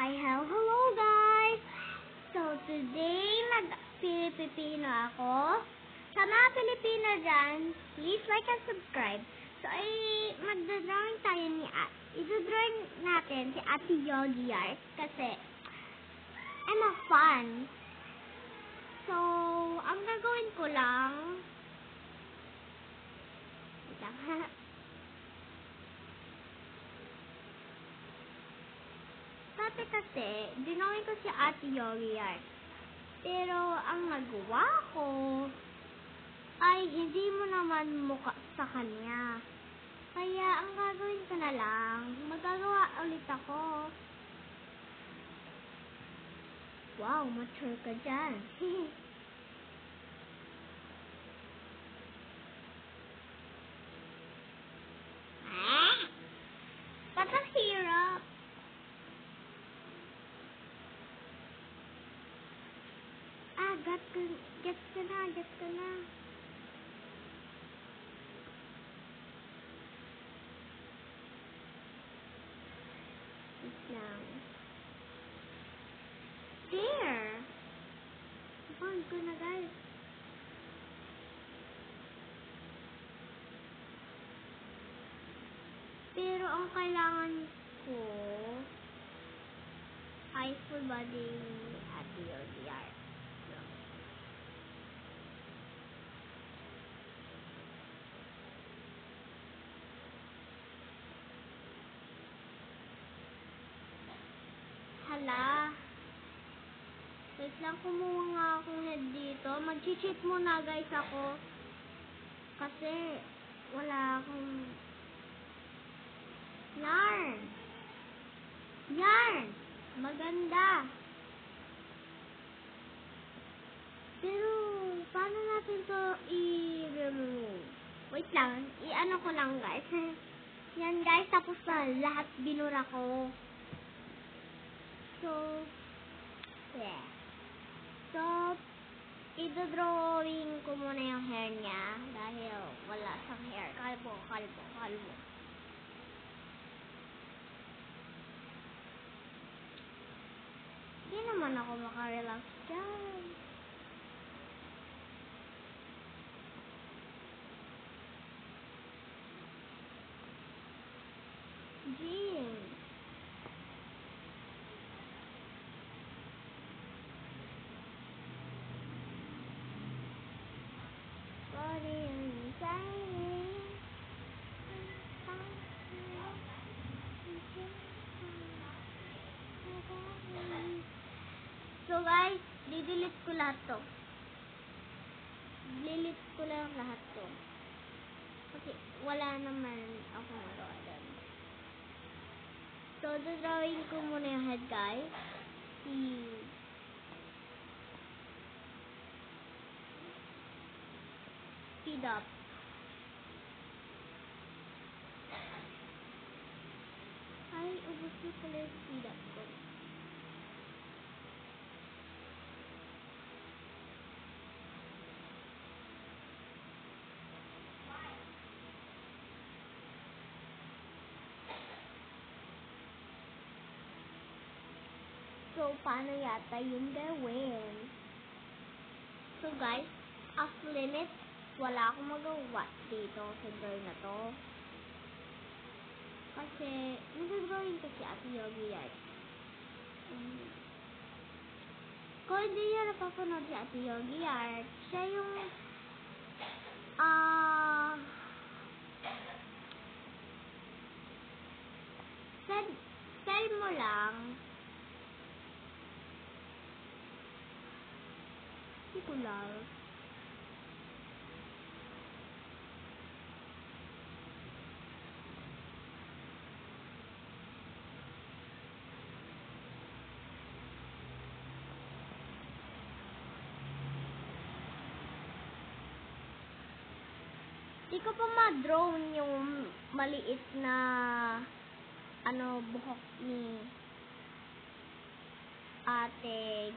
Hello guys! So today, mag-Pilipino ako. Sa mga Pilipino dyan, please like and subscribe. So magdodrawing tayo ni idodrawing natin si Ate Yogi Art kasi ano, fun. So, ang gagawin ko lang dati kasi, dinawin ko si Ate Yogi Art. Pero, ang nagawa ko ay hindi mo naman mukha sa kanya. Kaya, ang gagawin ko na lang, magagawa ulit ako. Wow, mature ka dyan. Ba't ang hirap? Gets ka na. Wait lang. There! Found ko na, guys. Pero ang kailangan ko ay full body at Yogi Art. Hala. Wait lang, kumuha nga akong head dito. Mag-cheat muna guys ako. Kasi wala akong yarn. Maganda. Pero paano natin to i-remove? Wait lang, i-ano ko lang guys. Yan guys, tapos na lahat binura ko. So, yeah. So, idodrawing ko muna yung hair niya dahil wala siyang hair. Kalbo. Hindi naman ako makarelax dyan. Jean. So guys, didelete ko lahat to. Delete ko lang lahat to. Kasi wala naman ako magawa doon. So, drawing ko muna yung head guys. Speed up. Ay, ubos ko pala yung speed up ko. So, paano yata yung gawin? So, guys, off limit, wala akong magawa dito sa drawing na to. Kasi, nag-drawing ko si Ate Yogi Art. Kung hindi nyo napapanood si Ate Yogi Art, siya yung, send mo lang, lang. Di ko pa ma-drone yung maliit na buhok ni Ate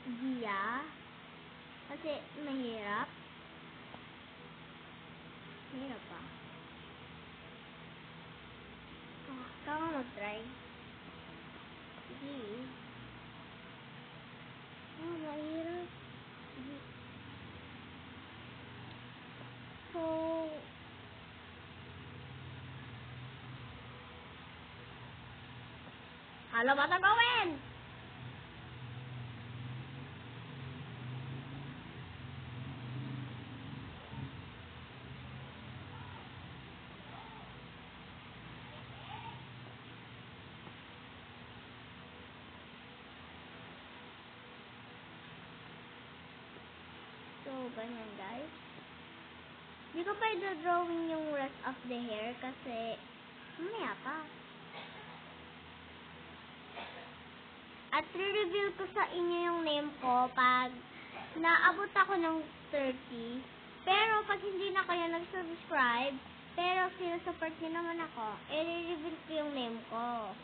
Gia. Kasi mahirap. Mahirap pa. Kaya mag-try. Sige. Ano ba ito gawin? So, ganyan guys. Hindi ko pa i-drawing yung rest of the hair kasi mamaya pa. At re-reveal ko sa inyo yung name ko pag naabot ako ng 30. Pero pag hindi na kayo nag-subscribe, pero sinusupport nyo naman ako, i-reveal ko yung name ko.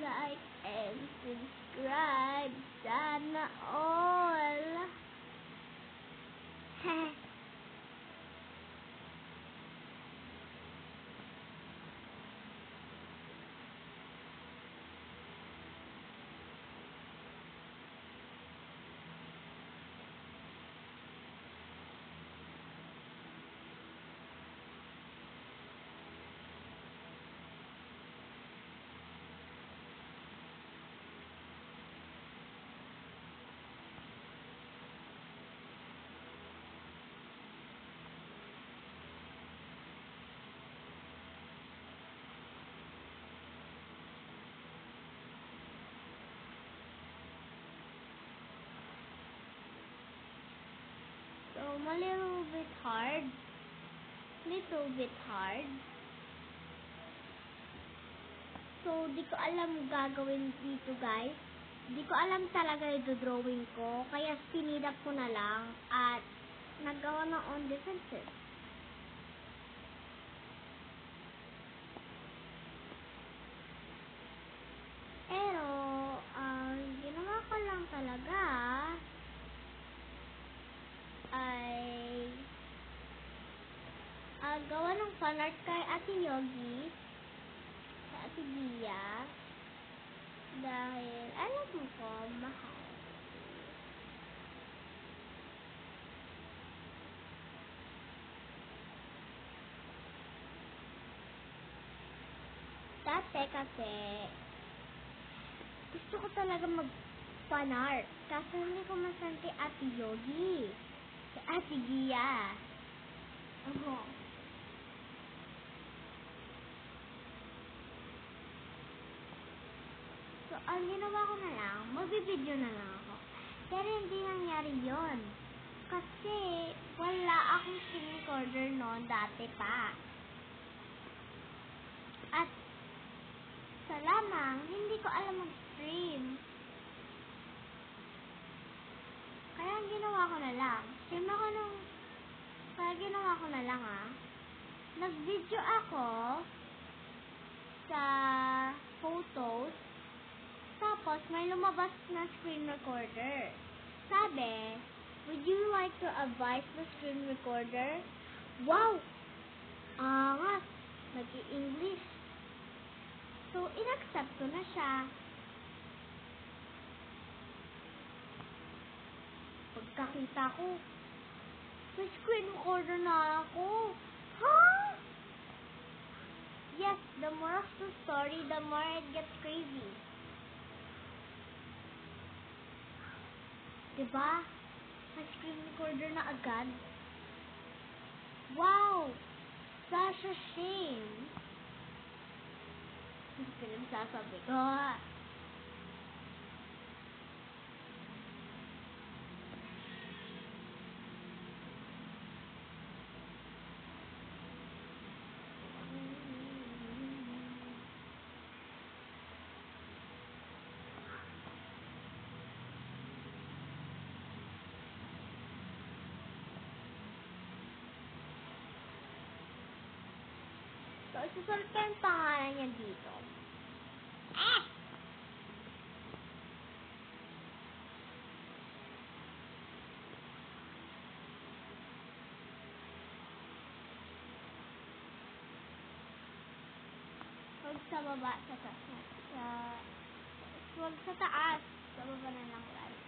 Like and subscribe. Sana all. So, a little bit hard. Little bit hard. So, di ko alam gagawin dito, guys. Di ko alam talaga yung drawing ko. Kaya, speed up ko na lang. At, nagawa ng own differences. Pero, ginawa ko lang talaga ay gawa ng fanart kay Ate Yogi sa Ate Gia dahil alam mo ko mahal. Dati kasi gusto ko talaga mag-fanart kaso hindi ko masan kay Ate Yogi kay Ate Gia. So, ang ginawa ko na lang, magbibideo na lang ako. Pero hindi nangyari yon kasi wala akong screen recorder noon dati pa. At sa lamang, hindi ko alam mag-stream. Kaya ang ginawa ko na lang, nag-video ako sa photos, tapos may lumabas na screen recorder. Sabi, would you like to advise the screen recorder? Wow! Angas! Nag-i-English. So, in-accept ko na siya. Pagkakita ko, may screen recorder na ako. Huh? Yes, the more of the story, the more it gets crazy. Diba? May screen recorder na agad. Wow! Such a shame. Pinagsasabi ko. So, isusulat ko yung pangalan niya dito. Huwag sa baba, sa taas. Huwag sa taas. Sa baba na lang guys.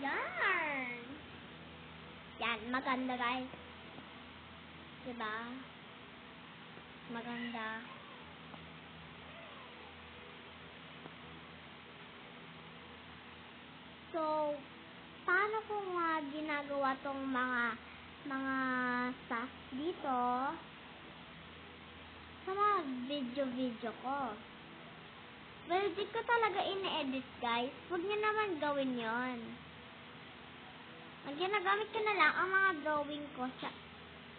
Yan! Yan, maganda guys. Diba? Maganda. So, paano ko nga ginagawa tong mga stuff dito sa mga video ko? Well, di ko talaga ine-edit, guys. Huwag niyo naman gawin yon. Ang ginagamit ko na lang ang mga drawing ko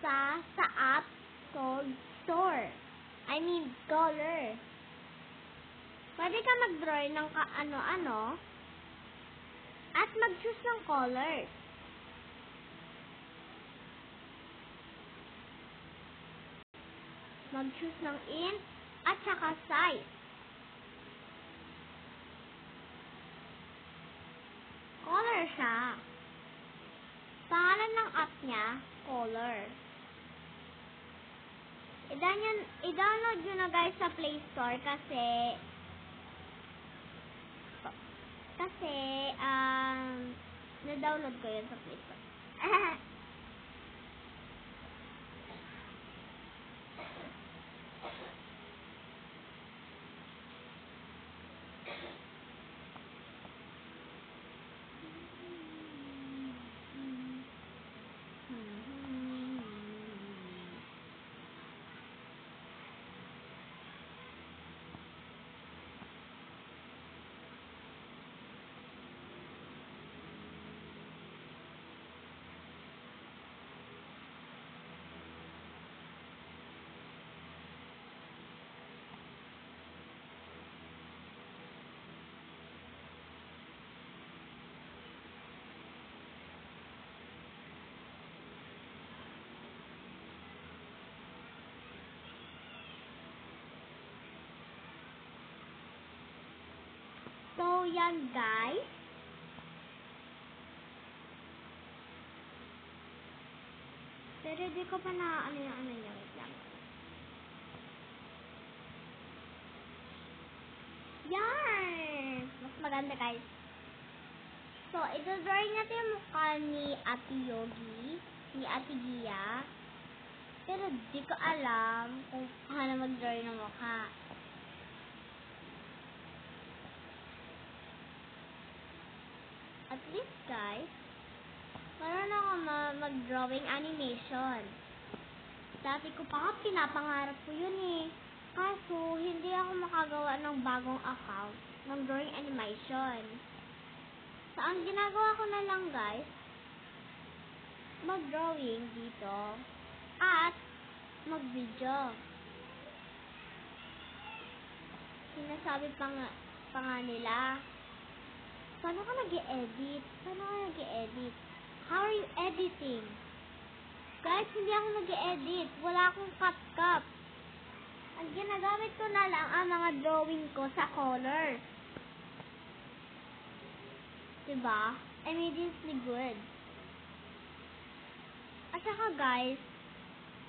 sa app called Store. I mean, Color. Pwede ka mag-draw ng ano-ano at mag-choose ng colors. Mag-choose ng int at saka size. Color siya. Pangalan ng app niya, Color. I-download nyo na guys sa Play Store kasi na-download ko yun sa Play Store. So, yan guys. Pero di ko pa na ano niya. Wait lang. Yan! Mas maganda guys. So, ito-drawing natin yung mukha ni Ate Yogi, ni Ate Gia. Pero di ko alam kung paano mag-drawing ng mukha. At least guys, meron ako mag-drawing animation. Dati ko pa pinapangarap ko yun eh. Kaso, hindi ako makagawa ng bagong account ng drawing animation. So, ang ginagawa ko na lang guys, mag-drawing dito at mag-video. Sinasabi pa nga nila, paano ka nag-e-edit? How are you editing? Guys, hindi ako nag-e-edit. Wala akong CapCut. Ang ginagamit ko na lang ang mga drawing ko sa Color. Diba? Immediately good. At saka guys,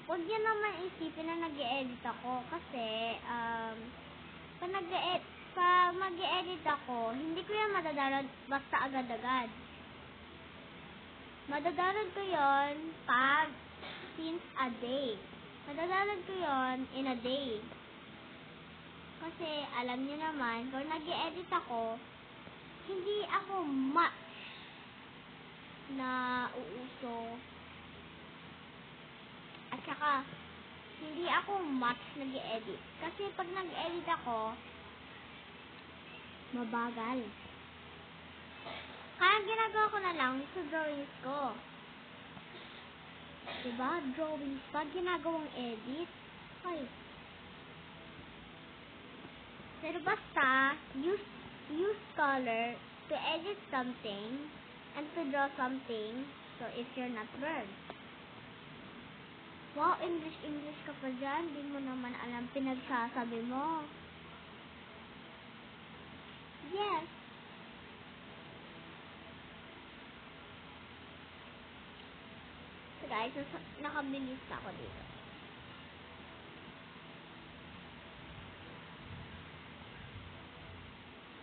huwag niyo naman isipin na nag-e-edit ako kasi pag mag-e-edit ako, hindi ko yan madadownload basta agad-agad. Madadownload ko yon pag since a day. Madadownload ko yon in a day. Kasi alam niyo naman, kung nag-e-edit ako, hindi ako much na uuso. At saka, hindi ako much nag-e-edit. Kasi pag nag-edit ako, mabagal. Kaya ginagawa ko na lang sa drawings ko. Diba? Drawings pa, ginagawang edit. Ay. Pero basta, use color to edit something and to draw something so if you're not burned. Wow, English ka pa dyan. Di mo naman alam pinagsasabi mo. Yes. So guys, nakabilis ako dito.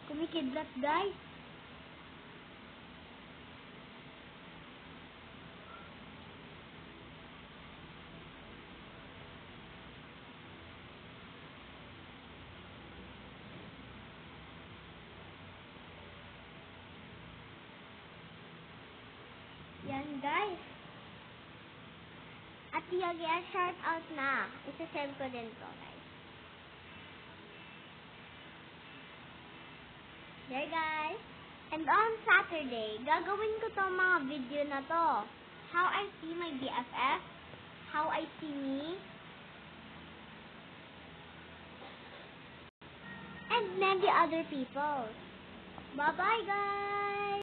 Kumikidlat guys. Ayan, guys. At shout out na. Isa-send ko din to, guys. There, guys. And on Saturday, gagawin ko tong mga video na to. How I see my BFF, how I see me, and many other people. Bye-bye, guys!